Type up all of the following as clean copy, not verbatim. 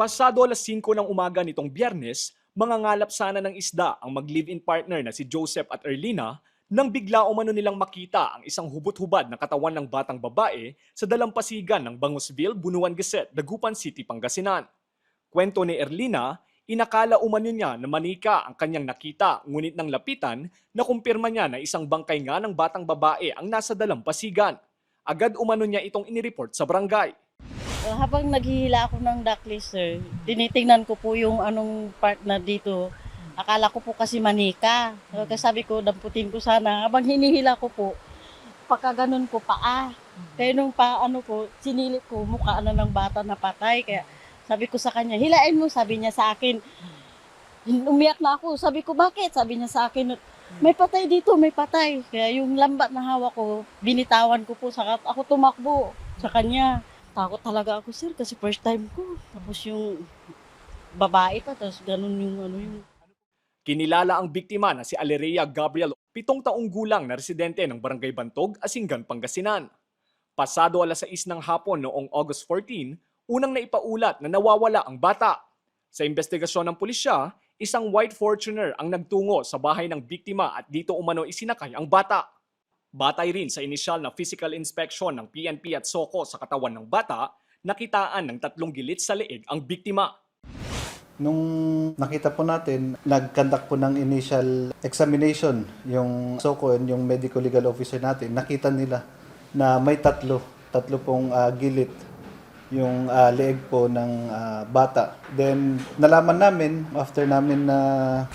Pasado alas 5 ng umaga nitong Biyernes, mangangalap sana ng isda ang mag-live-in partner na si Joseph at Erlina nang bigla umano nilang makita ang isang hubot-hubad na katawan ng batang babae sa dalampasigan ng Bangosville, Bunuan Gazette, Dagupan City, Pangasinan. Kwento ni Erlina, inakala umano niya na manika ang kanyang nakita ngunit nang lapitan, nakumpirma niya na isang bangkay nga ng batang babae ang nasa dalampasigan. Agad umano niya itong inireport sa barangay. Habang naghihila ako ng ducklist, sir, tinitingnan ko po yung anong part na dito. Akala ko po kasi manika. Kasi sabi ko, damputin ko sana. Habang hinihila ko po, pagka ganun ko paa. Kaya nung paano ko, sinilip ko, mukha na ng bata na patay. Kaya sabi ko sa kanya, hilain mo, sabi niya sa akin. Umiyak na ako. Sabi ko, bakit? Sabi niya sa akin, may patay dito, may patay. Kaya yung lambat na hawak ko, binitawan ko po. Saka ako tumakbo sa kanya. Takot talaga ako, sir, kasi first time ko. Tapos yung babae pa, tapos ganun yung ano yung... Kinilala ang biktima na si Aleria Gabriel, 7 taong gulang na residente ng Barangay Bantog, Asinggan, Pangasinan. Pasado alas 6 ng hapon noong August 14, unang naipaulat na nawawala ang bata. Sa investigasyon ng pulisya, isang white Fortuner ang nagtungo sa bahay ng biktima at dito umano isinakay ang bata. Batay rin sa inisyal na physical inspection ng PNP at SOCO sa katawan ng bata, nakitaan ng 3 gilit sa leeg ang biktima. Nung nakita po natin, nag-conduct po ng initial examination yung SOCO and yung medical legal officer natin. Nakita nila na may tatlo pong gilit yung leeg po ng bata. Then nalaman namin after namin na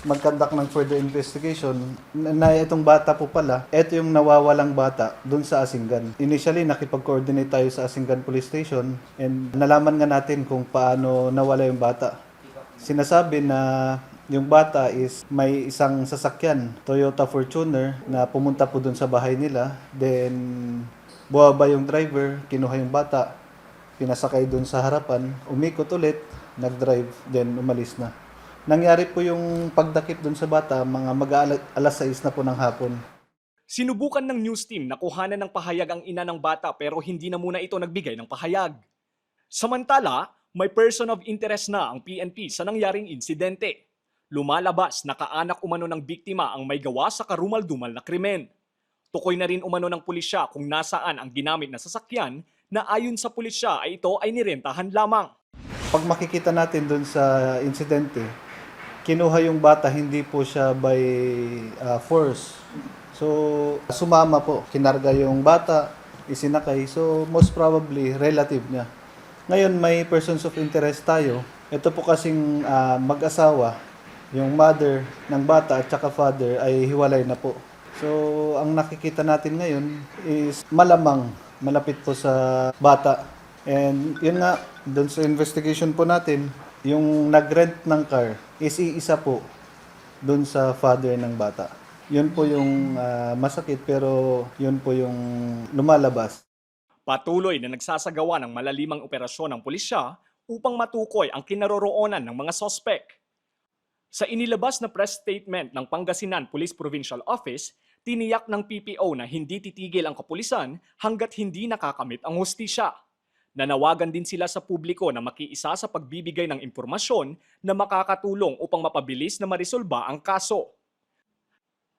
mag-conduct ng further investigation na itong bata po pala, ito yung nawawalang bata doon sa Asinggan. Initially nakipag-coordinate tayo sa Asinggan Police Station and nalaman nga natin kung paano nawala yung bata. Sinasabi na yung bata is may isang sasakyan, Toyota Fortuner, na pumunta po doon sa bahay nila. Then buwaba yung driver, kinuha yung bata, pinasakay doon sa harapan, umikot ulit, nag-drive, then umalis na. Nangyari po yung pagdakip doon sa bata, mga alas 6 na po ng hapon. Sinubukan ng news team na kuhanan ng pahayag ang ina ng bata pero hindi na muna ito nagbigay ng pahayag. Samantala, may person of interest na ang PNP sa nangyaring insidente. Lumalabas na kaanak umano ng biktima ang may gawa sa karumal-dumal na krimen. Tukoy na rin umano ng pulisya kung nasaan ang ginamit na sasakyan na ayon sa pulisya ay ito ay nirentahan lamang. Pag makikita natin doon sa insidente, kinuha yung bata, hindi po siya by force. So, sumama po, kinarga yung bata, isinakay. So, most probably, relative niya. Ngayon, may persons of interest tayo. Ito po kasing mag-asawa, yung mother ng bata at saka father ay hiwalay na po. So, ang nakikita natin ngayon is malamang malapit po sa bata. And yun nga, doon sa investigation po natin, yung nag-rent ng car is iisa po doon sa father ng bata. Yun po yung masakit pero yun po yung lumalabas. Patuloy na nagsasagawa ng malalimang operasyon ng pulisya upang matukoy ang kinaroroonan ng mga sospek. Sa inilabas na press statement ng Pangasinan Police Provincial Office, tiniyak ng PPO na hindi titigil ang kapulisan hanggat hindi nakakamit ang hustisya. Nanawagan din sila sa publiko na makiisa sa pagbibigay ng impormasyon na makakatulong upang mapabilis na marisolba ang kaso.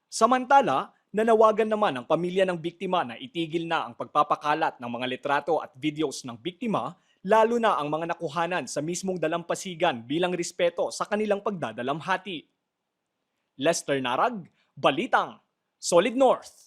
Samantala, nanawagan naman ang pamilya ng biktima na itigil na ang pagpapakalat ng mga litrato at videos ng biktima, lalo na ang mga nakuhanan sa mismong dalampasigan bilang respeto sa kanilang pagdadalamhati. Lester Narag, Balitang Solid North.